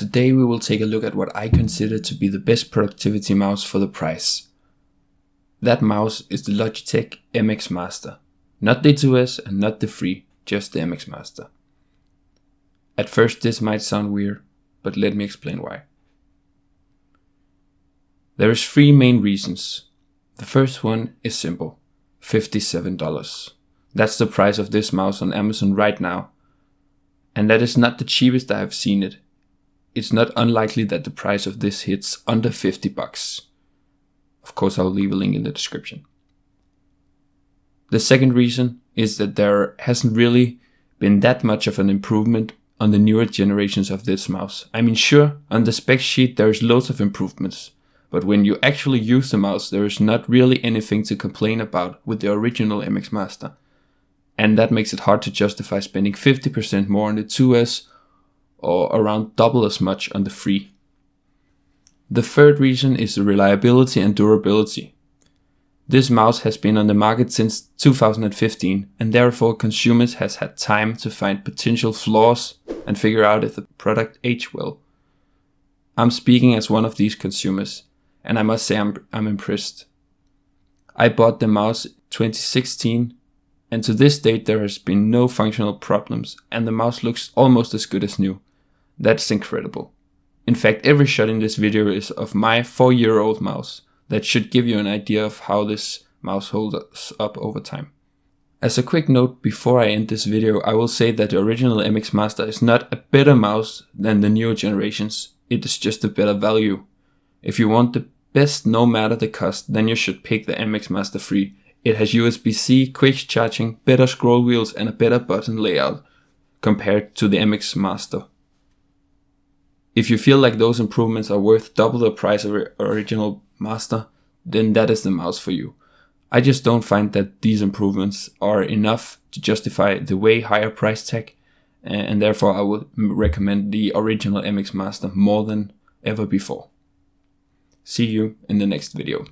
today we will take a look at what I consider to be the best productivity mouse for the price. That mouse is the Logitech MX Master. Not the 2S and not the free, just the MX Master. At first this might sound weird, but let me explain why. There is 3 main reasons. The first one is simple, $57. That's the price of this mouse on Amazon right now. And that is not the cheapest I have seen it. It's not unlikely that the price of this hits under $50. Of course, I'll leave a link in the description. The second reason is that there hasn't really been that much of an improvement on the newer generations of this mouse. I mean, sure, on the spec sheet there's loads of improvements, but when you actually use the mouse there is not really anything to complain about with the original MX Master. And that makes it hard to justify spending 50% more on the 2S or around double as much on the free. The third reason is the reliability and durability. This mouse has been on the market since 2015 and therefore consumers has had time to find potential flaws and figure out if the product aged well. I'm speaking as one of these consumers and I must say I'm impressed. I bought the mouse 2016 and to this date there has been no functional problems and the mouse looks almost as good as new. That's incredible. In fact, every shot in this video is of my 4-year-old mouse. That should give you an idea of how this mouse holds up over time. As a quick note before I end this video, I will say that the original MX Master is not a better mouse than the newer generations. It is just a better value. If you want the best no matter the cost, then you should pick the MX Master Free. It has USB-C, quick charging, better scroll wheels and a better button layout compared to the MX Master. If you feel like those improvements are worth double the price of the original Master, then that is the mouse for you. I just don't find that these improvements are enough to justify the way higher price tag, and therefore I would recommend the original MX Master more than ever before. See you in the next video.